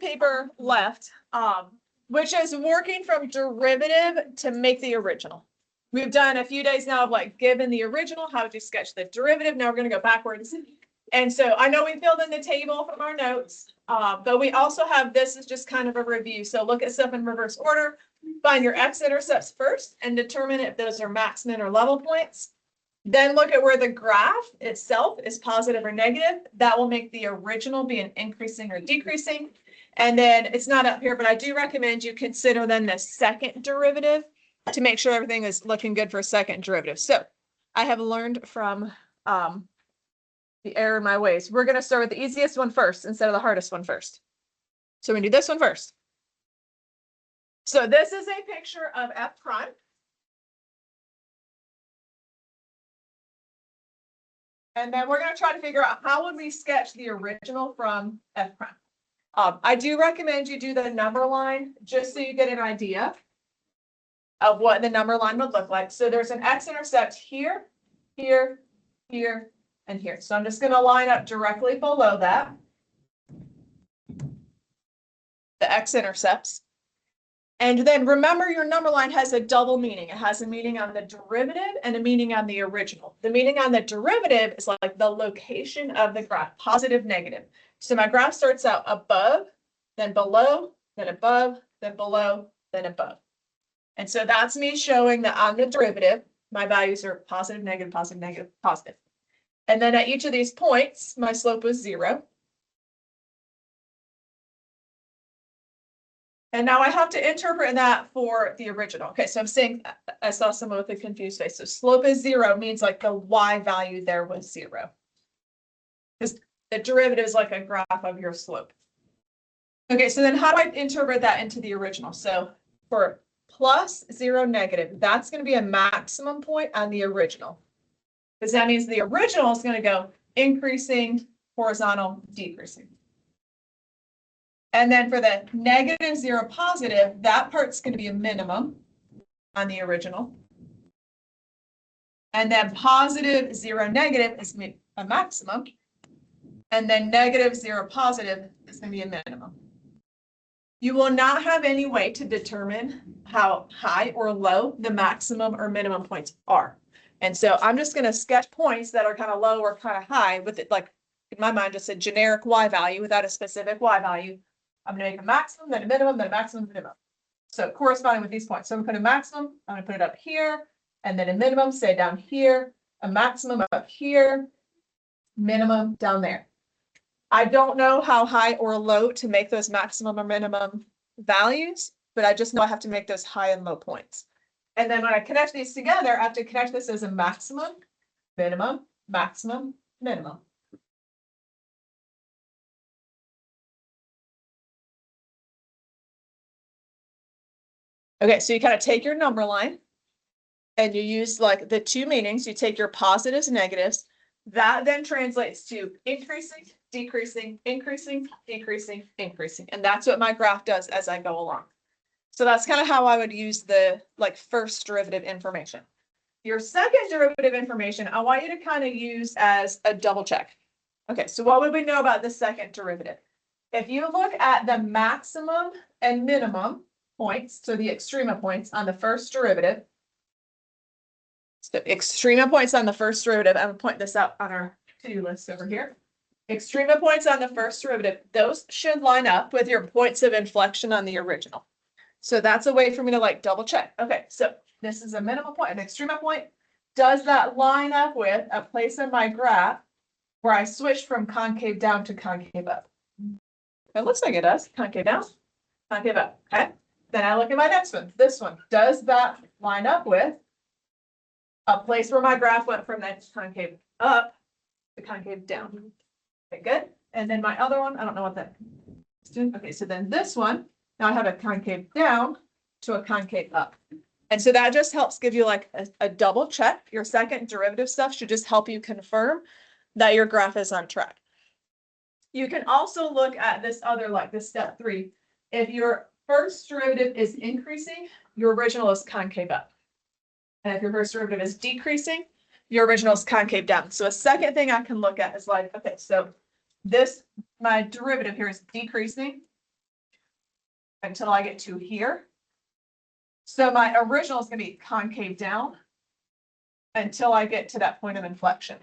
paper left, which is working from derivative to make the original. We've done a few days now of like given the original, how would you sketch the derivative? Now we're going to go backwards. And so I know we filled in the table from our notes, but we also have, this is just kind of a review. So look at stuff in reverse order, find your x-intercepts first and determine if those are max, min, or level points. Then look at where the graph itself is positive or negative. That will make the original be an increasing or decreasing. And then it's not up here, but I do recommend you consider then the second derivative to make sure everything is looking good for a second derivative. So I have learned from the error in my ways. We're going to start with the easiest one first instead of the hardest one first. So we're going to do this one first. So this is a picture of f prime. And then we're going to try to figure out how would we sketch the original from f prime. I do recommend you do the number line just so you get an idea of what the number line would look like. So there's an x-intercept here, here, here, and here. So I'm just going to line up directly below that, the x-intercepts. And then remember, your number line has a double meaning. It has a meaning on the derivative and a meaning on the original. The meaning on the derivative is like the location of the graph, positive, negative. So my graph starts out above, then below, then above, then below, then above. And so that's me showing that on the derivative, my values are positive, negative, positive, negative, positive. And then at each of these points, my slope was 0. And now I have to interpret that for the original. Okay, so I'm saying, I saw someone with a confused face. So slope is 0 means like the y value there was 0. Because the derivative is like a graph of your slope. Okay, so then how do I interpret that into the original? So for plus 0, negative, that's going to be a maximum point on the original. Because that means the original is going to go increasing, horizontal, decreasing. And then for the negative 0, positive, that part's going to be a minimum on the original. And then positive 0, negative is a maximum. And then negative 0, positive is going to be a minimum. You will not have any way to determine how high or low the maximum or minimum points are. And so I'm just going to sketch points that are kind of low or kind of high with it, like in my mind, just a generic y value without a specific y value. I'm going to make a maximum, then a minimum, then a maximum, minimum. So corresponding with these points. So I'm going to put a maximum, I'm going to put it up here, and then a minimum, say down here, a maximum up here, minimum down there. I don't know how high or low to make those maximum or minimum values, but I just know I have to make those high and low points. And then when I connect these together, I have to connect this as a maximum, minimum, maximum, minimum. Okay, so you kind of take your number line and you use like the two meanings. You take your positives, negatives. That then translates to increasing, decreasing, increasing, decreasing, increasing. And that's what my graph does as I go along. So that's kind of how I would use the like first derivative information. Your second derivative information, I want you to kind of use as a double check. Okay, so what would we know about the second derivative? If you look at the maximum and minimum points, so the extrema points on the first derivative. So extrema points on the first derivative, I'm going to point this out on our to-do list over here. Extrema points on the first derivative, those should line up with your points of inflection on the original. So that's a way for me to like double check. Okay, so this is a minimum point, an extrema point. Does that line up with a place in my graph where I switched from concave down to concave up? It looks like it does. Concave down, concave up. Okay. Then I look at my next one. This one. Does that line up with a place where my graph went from that concave up to concave down? Okay, good. And then my other one, I don't know what that is doing. Okay, so then this one, now I have a concave down to a concave up. And so that just helps give you like a double check. Your second derivative stuff should just help you confirm that your graph is on track. You can also look at this other, like this step 3. If your first derivative is increasing, your original is concave up. And if your first derivative is decreasing, your original is concave down. So a second thing I can look at is like, okay, so this, my derivative here is decreasing. until I get to here. So my original is going to be concave down until I get to that point of inflection.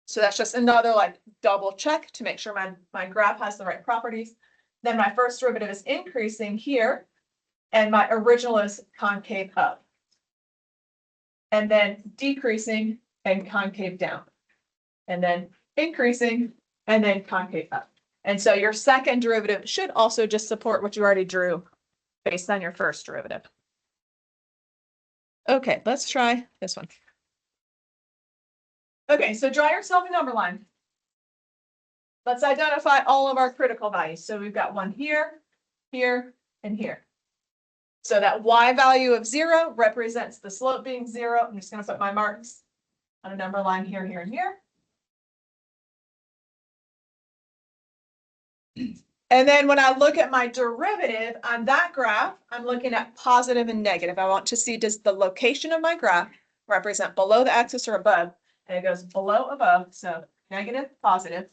So that's just another like double check to make sure my graph has the right properties. Then my first derivative is increasing here, and my original is concave up. And then decreasing and concave down. And then increasing and then concave up. And so your second derivative should also just support what you already drew based on your first derivative. Okay, let's try this one. Okay, so draw yourself a number line. Let's identify all of our critical values. So we've got one here, here, and here. So that y value of 0 represents the slope being 0. I'm just going to put my marks on a number line here, here, and here. And then when I look at my derivative on that graph, I'm looking at positive and negative. I want to see, does the location of my graph represent below the axis or above? And it goes below, above, so negative, positive,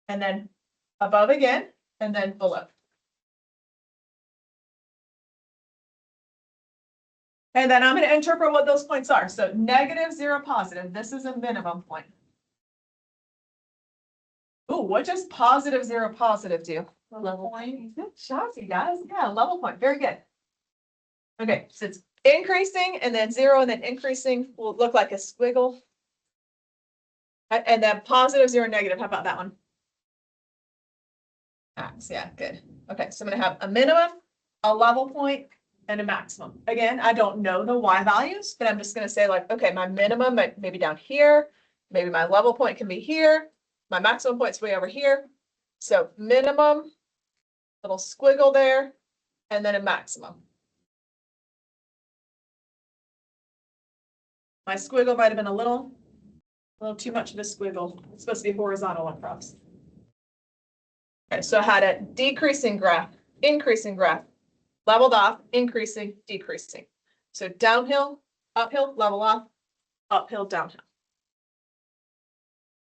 and then above again, and then below. And then I'm going to interpret what those points are. So negative, 0, positive. This is a minimum point. Ooh, what does positive, 0, positive do? A level point. Good job, you guys. Yeah, level point. Very good. Okay, so it's increasing and then 0 and then increasing will look like a squiggle. And then positive, 0, negative. How about that one? Max. Yeah, good. Okay, so I'm going to have a minimum, a level point, and a maximum. Again, I don't know the y values, but I'm just going to say like, okay, my minimum might maybe down here. Maybe my level point can be here. My maximum point's way over here. So minimum, little squiggle there, and then a maximum. My squiggle might have been a little too much of a squiggle. It's supposed to be horizontal across. Okay, so I had a decreasing graph, increasing graph, leveled off, increasing, decreasing. So downhill, uphill, level off, uphill, downhill.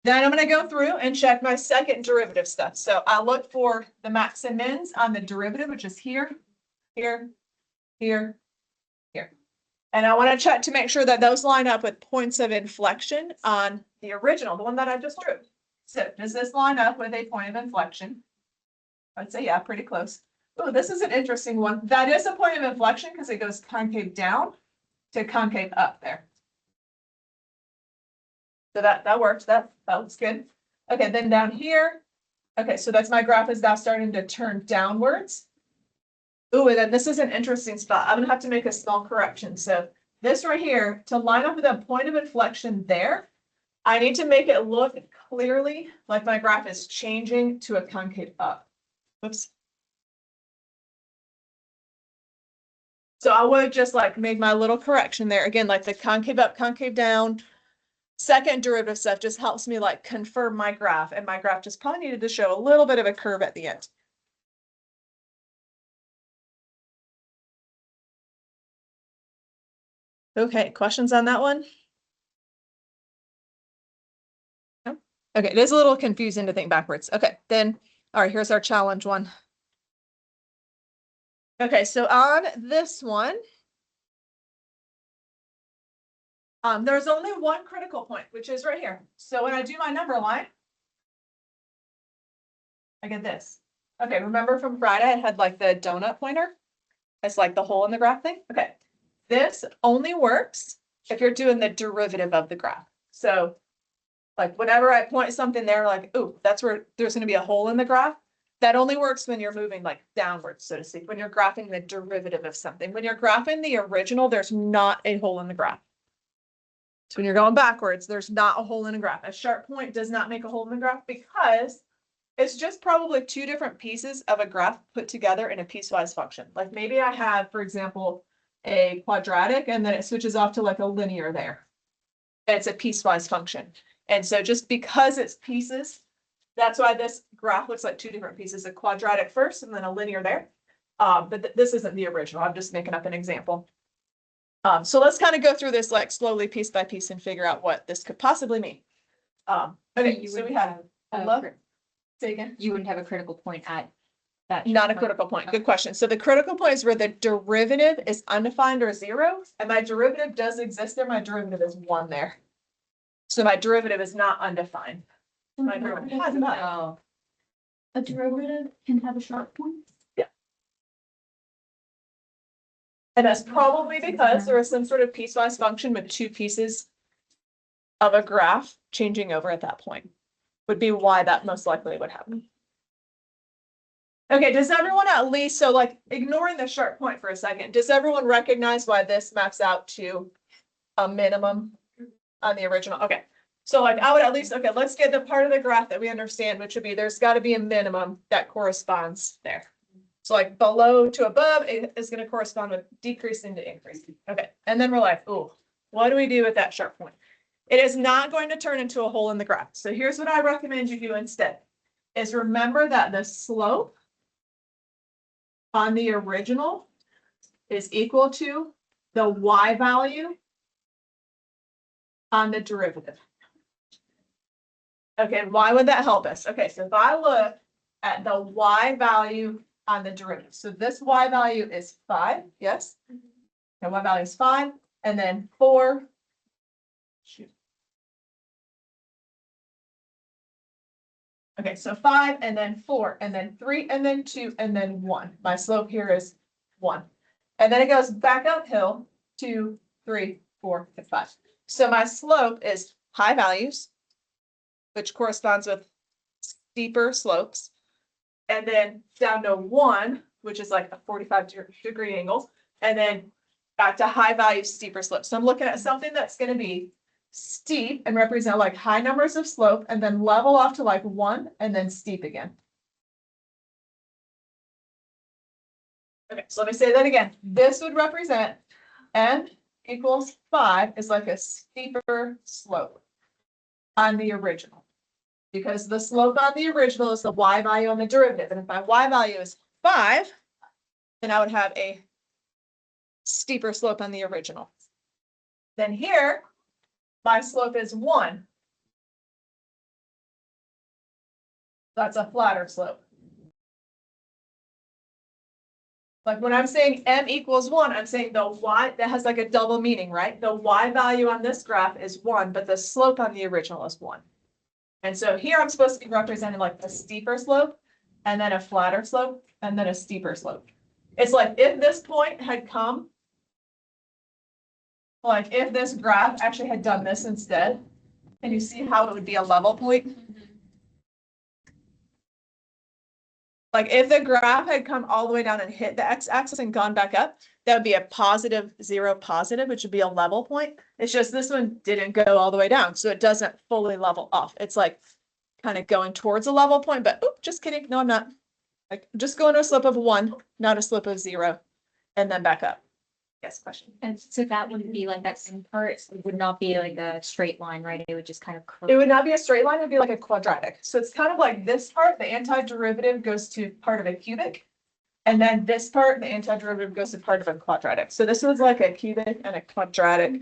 Then I'm going to go through and check my second derivative stuff. So I'll look for the max and mins on the derivative, which is here, here, here, here. And I want to check to make sure that those line up with points of inflection on the original, the one that I just drew. So does this line up with a point of inflection? I'd say, yeah, pretty close. Oh, this is an interesting one. That is a point of inflection because it goes concave down to concave up there. So that worked. That looks good. Okay, then down here. Okay, so that's my graph is now starting to turn downwards. Ooh, and then this is an interesting spot. I'm gonna have to make a small correction. So this right here, to line up with a point of inflection there, I need to make it look clearly like my graph is changing to a concave up. Whoops. So I would have just like made my little correction there. Again, like the concave up, concave down. Second derivative stuff just helps me like confirm my graph, and my graph just probably needed to show a little bit of a curve at the end. Okay, questions on that one? No? Okay, it is a little confusing to think backwards. Okay, then, all right, here's our challenge one. Okay, so on this one, there's only one critical point, which is right here. So when I do my number line, I get this. Okay, remember from Friday, I had like the donut pointer? It's like the hole in the graph thing. Okay, this only works if you're doing the derivative of the graph. So like whenever I point something there, like, ooh, that's where there's going to be a hole in the graph. That only works when you're moving like downwards, so to speak, when you're graphing the derivative of something. When you're graphing the original, there's not a hole in the graph. So when you're going backwards, there's not a hole in a graph. A sharp point does not make a hole in the graph because it's just probably two different pieces of a graph put together in a piecewise function. Like maybe I have, for example, a quadratic and then it switches off to like a linear there. And it's a piecewise function. And so just because it's pieces, that's why this graph looks like two different pieces, a quadratic first and then a linear there. But this isn't the original. I'm just making up an example. So let's kind of go through this like slowly piece by piece and figure out what this could possibly mean. Okay, so we have say again. You wouldn't have a critical point at That Not a critical point. Good question. So the critical point is where the derivative is undefined or zero, and my derivative does exist there. My derivative is one there. So my derivative is not undefined. My derivative has not. Oh. A derivative can have a sharp point? And that's probably because there is some sort of piecewise function with two pieces of a graph changing over at that point. Would be why that most likely would happen. Okay, does everyone at least, so like ignoring the sharp point for a second, does everyone recognize why this maps out to a minimum on the original? Okay, so like I would at least, okay, let's get the part of the graph that we understand, which would be there's got to be a minimum that corresponds there. So like below to above it is going to correspond with decreasing to increasing. Okay, and then we're like, oh, what do we do with that sharp point? It is not going to turn into a hole in the graph. So here's what I recommend you do instead, is remember that the slope on the original is equal to the y value on the derivative. Okay, why would that help us? Okay, so if I look at the y value on the derivative, so this y value is 5, yes? And y value is 5, and then 4. Shoot. Okay, so 5, and then 4, and then 3, and then 2, and then 1. My slope here is 1. And then it goes back uphill, 2, 3, 4, and 5. So my slope is high values, which corresponds with steeper slopes. And then down to 1, which is like a 45-degree angle. And then back to high value, steeper slopes. So I'm looking at something that's going to be steep and represent like high numbers of slope, and then level off to like 1 and then steep again. Okay, so let me say that again. This would represent n equals 5 is like a steeper slope on the original, because the slope on the original is the y value on the derivative. And if my y value is 5, then I would have a steeper slope on the original. Then here, my slope is 1. That's a flatter slope. Like when I'm saying m equals 1, I'm saying the y, that has like a double meaning, right? The y value on this graph is 1, but the slope on the original is 1. And so here I'm supposed to be representing like a steeper slope, and then a flatter slope, and then a steeper slope. It's like if this point had come, like if this graph actually had done this instead, and you see how it would be a level point? Like if the graph had come all the way down and hit the x-axis and gone back up, that would be a positive 0 positive, which would be a level point. It's just this one didn't go all the way down, so it doesn't fully level off. It's like kind of going towards a level point, but oop, just kidding. No, I'm not. Like just going to a slope of 1, not a slope of 0, and then back up. Yes, question. And so that wouldn't be like that same part, it would not be like a straight line, right? It would just kind of curve. It would not be a straight line, it would be like a quadratic. So it's kind of like this part, the antiderivative goes to part of a cubic. And then this part, the antiderivative goes to part of a quadratic. So this was like a cubic and a quadratic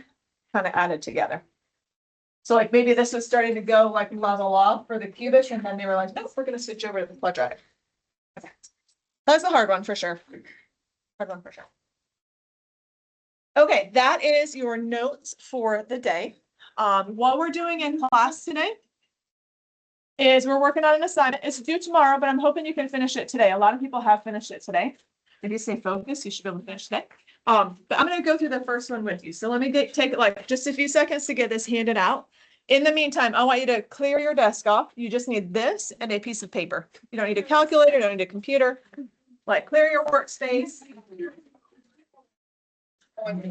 kind of added together. So like maybe this was starting to go like level off for the cubic, and then they were like, no, we're going to switch over to the quadratic. Okay. That's a hard one for sure. Hard one for sure. Okay, that is your notes for the day. What we're doing in class today is we're working on an assignment. It's due tomorrow, but I'm hoping you can finish it today. A lot of people have finished it today. If you stay focused, you should be able to finish today. But I'm going to go through the first one with you. So let me take like just a few seconds to get this handed out. In the meantime, I want you to clear your desk off. You just need this and a piece of paper. You don't need a calculator, you don't need a computer. Like clear your workspace. Like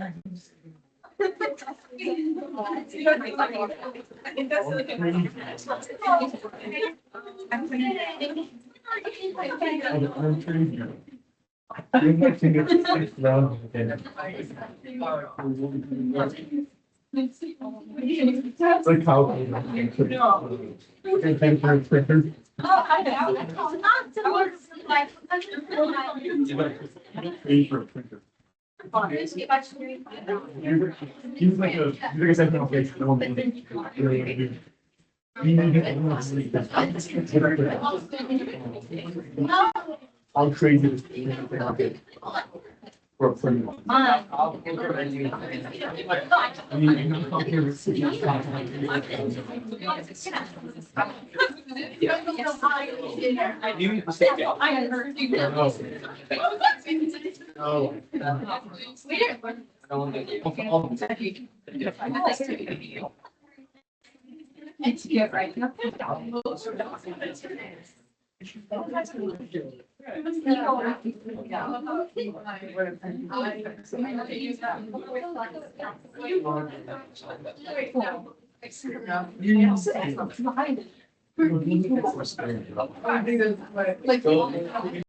how? He's like a second place. How crazy is it? For me. I mean, you know, come here with city. Like.